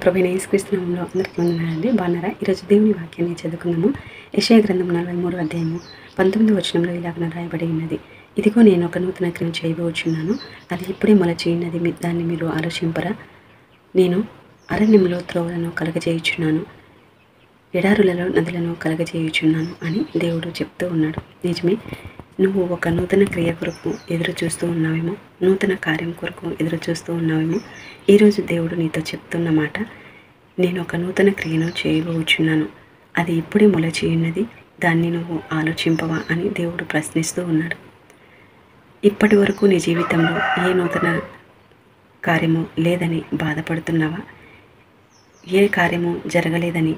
ప్రభువైన యేసుక్రీస్తు నామములో అందరికీ వందనాలండి. బాగున్నారా? ఈరోజు దేవుని వాక్యాన్ని చదువుకుందాము. యెషయా గ్రంథం 43 అధ్యాయము 19 వచనంలో ఇలాగ రాయబడి ఉన్నది. ఇదిగో నేను ఒక నూతన క్రియ చేయబోచున్నాను, అది ఇప్పుడే మొలచియున్నది, దాన్ని మీరు ఆలోచింపరా? నేను అరణ్యంలో త్రోవలను కలగజేయుచున్నాను, ఎడారులలో నదులను కలగజేయుచున్నాను అని దేవుడు చెప్తూ ఉన్నాడు. నిజమే, నువ్వు ఒక నూతన క్రియ కొరకు ఎదురు చూస్తూ ఉన్నావేమో, నూతన కార్యం కొరకు ఎదురు చూస్తూ ఉన్నావేమో. ఈరోజు దేవుడు నీతో చెప్తున్న మాట, నేను ఒక నూతన క్రియను చేయబోచున్నాను, అది ఇప్పుడే మొలచి ఉన్నది, దాన్ని నువ్వు ఆలోచింపవా అని దేవుడు ప్రశ్నిస్తూ ఉన్నాడు. ఇప్పటి వరకు నీ జీవితంలో ఏ నూతన కార్యము లేదని బాధపడుతున్నావా? ఏ కార్యము జరగలేదని,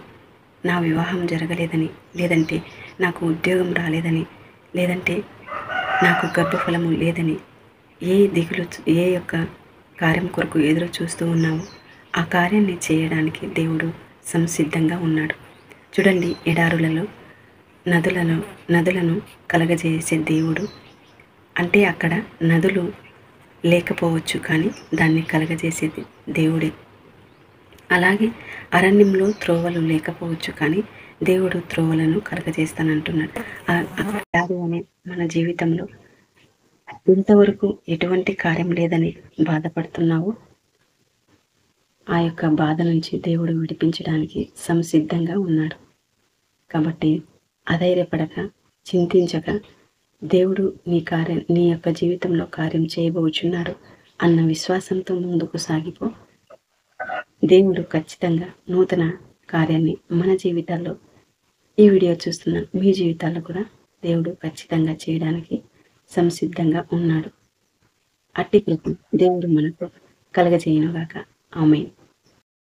నా వివాహం జరగలేదని, లేదంటే నాకు ఉద్యోగం రాలేదని, లేదంటే నాకు గర్భఫలము లేదని ఏ యొక్క కార్యం కొరకు ఎదురు చూస్తూ ఉన్నావు, ఆ కార్యాన్ని చేయడానికి దేవుడు సంసిద్ధంగా ఉన్నాడు. చూడండి, ఎడారులలో నదులను కలగజేసే దేవుడు అంటే అక్కడ నదులు లేకపోవచ్చు, కానీ దాన్ని కలగజేసేది దేవుడే. అలాగే అరణ్యంలో త్రోవలు లేకపోవచ్చు, కానీ దేవుడు త్రోవలను కలగజేస్తానంటున్నాడు. అనే మన జీవితంలో ఇంతవరకు ఎటువంటి కార్యం లేదని బాధపడుతున్నావు, ఆ యొక్క బాధ నుంచి దేవుడు విడిపించడానికి సంసిద్ధంగా ఉన్నాడు. కాబట్టి అధైర్యపడక, చింతించక, దేవుడు నీ యొక్క జీవితంలో కార్యం చేయబోచున్నాడు అన్న విశ్వాసంతో ముందుకు సాగిపో. దేవుడు ఖచ్చితంగా నూతన కార్యాన్ని మన జీవితాల్లో, ఈ వీడియో చూస్తున్న మీ జీవితాల్లో కూడా దేవుడు ఖచ్చితంగా చేయడానికి సంసిద్ధంగా ఉన్నాడు. అట్టి కృప దేవుడు మనకు కలగజేయునుగాక. ఆమేన్.